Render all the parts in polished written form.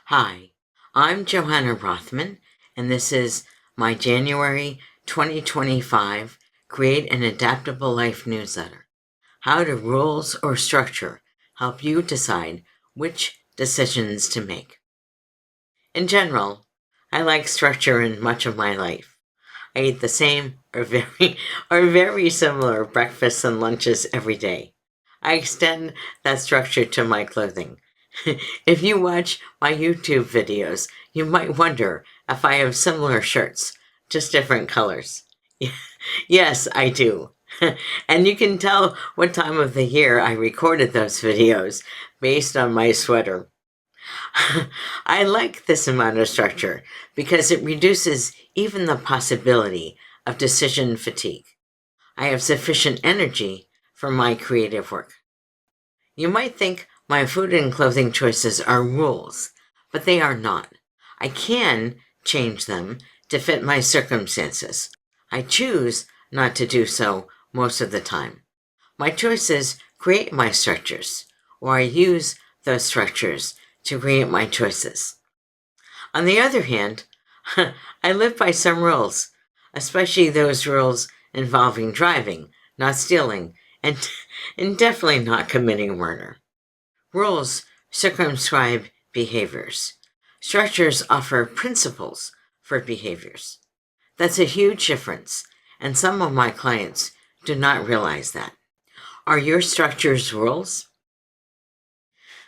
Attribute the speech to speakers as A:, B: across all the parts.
A: Hi, I'm Johanna Rothman, and this is my January 2025 Create an Adaptable Life newsletter. How do rules or structure help you decide which decisions to make? In general, I like structure in much of my life. I eat the same or very similar breakfasts and lunches every day. I extend that structure to my clothing. If you watch my YouTube videos, you might wonder if I have similar shirts, just different colors. Yes, I do. And you can tell what time of the year I recorded those videos based on my sweater. I like this amount of structure because it reduces even the possibility of decision fatigue. I have sufficient energy for my creative work. You might think my food and clothing choices are rules, but they are not. I can change them to fit my circumstances. I choose not to do so most of the time. My choices create my structures, or I use those structures to create my choices. On the other hand, I live by some rules, especially those rules involving driving, not stealing, and, and definitely not committing murder. Rules circumscribe behaviors. Structures offer principles for behaviors. That's a huge difference, and some of my clients do not realize that. Are your structures rules?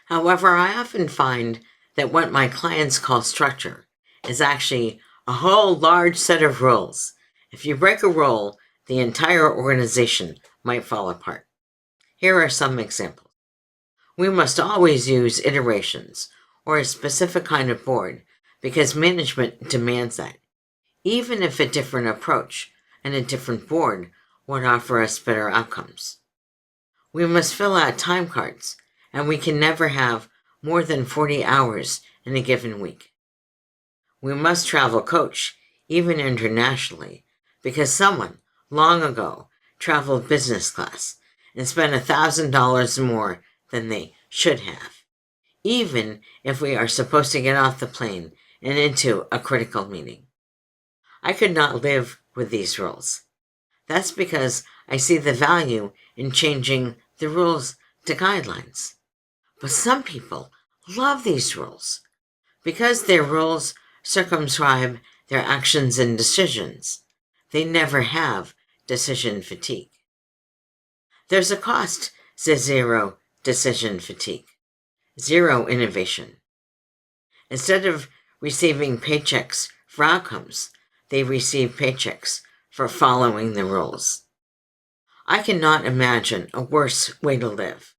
A: However, I often find that what my clients call structure is actually a whole large set of rules. If you break a rule, the entire organization might fall apart. Here are some examples. We must always use iterations or a specific kind of board because management demands that, even if a different approach and a different board would offer us better outcomes. We must fill out time cards, and we can never have more than 40 hours in a given week. We must travel coach, even internationally, because someone, long ago, traveled business class and spent $1,000 more than they should have, even if we are supposed to get off the plane and into a critical meeting. I could not live with these rules. That's because I see the value in changing the rules to guidelines. But some people love these rules because their rules circumscribe their actions and decisions. They never have decision fatigue. There's a cost to zero decision fatigue, zero innovation. Instead of receiving paychecks for outcomes, they receive paychecks for following the rules. I cannot imagine a worse way to live.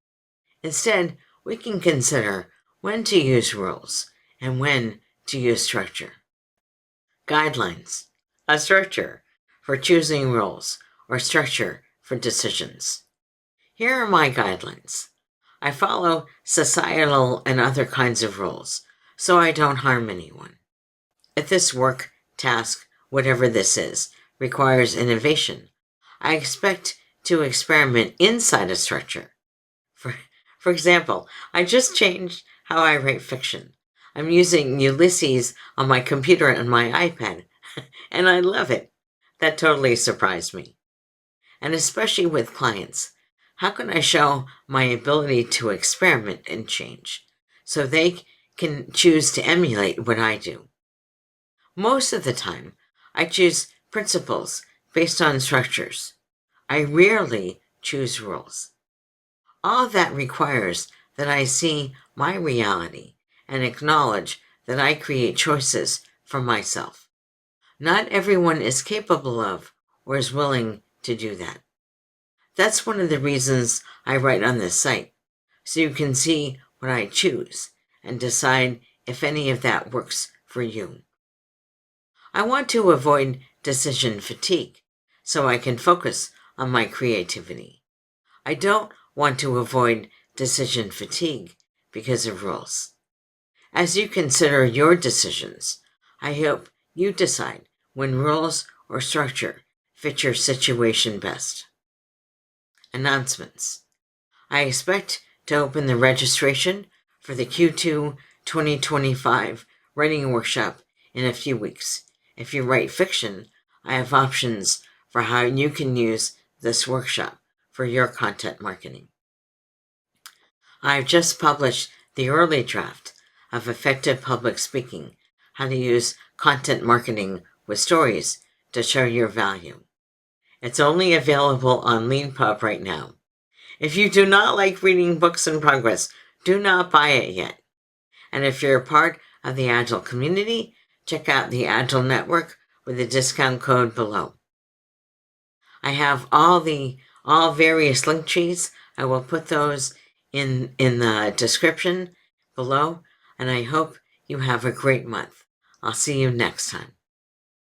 A: Instead, we can consider when to use rules and when to use structure. Guidelines, a structure for choosing rules or structure for decisions. Here are my guidelines. I follow societal and other kinds of rules so I don't harm anyone. If this work, task, whatever this is, requires innovation, I expect to experiment inside a structure. For example, I just changed how I write fiction. I'm using Ulysses on my computer and my iPad, and I love it. That totally surprised me. And especially with clients, how can I show my ability to experiment and change so they can choose to emulate what I do? Most of the time, I choose principles based on structures. I rarely choose rules. All that requires that I see my reality and acknowledge that I create choices for myself. Not everyone is capable of or is willing to do that. That's one of the reasons I write on this site, so you can see what I choose and decide if any of that works for you. I want to avoid decision fatigue so I can focus on my creativity. I don't want to avoid decision fatigue because of rules. As you consider your decisions, I hope you decide when rules or structure fit your situation best. Announcements. I expect to open the registration for the Q2 2025 writing workshop in a few weeks. If you write fiction, I have options for how you can use this workshop for your content marketing. I've just published the early draft of Effective Public Speaking, how to use content marketing with stories to show your value. It's only available on LeanPub right now. If you do not like reading books in progress, do not buy it yet. And if you're a part of the Agile community, check out the Agile Network with the discount code below. I have all various link trees. I will put those in the description below, and I hope you have a great month. I'll see you next time.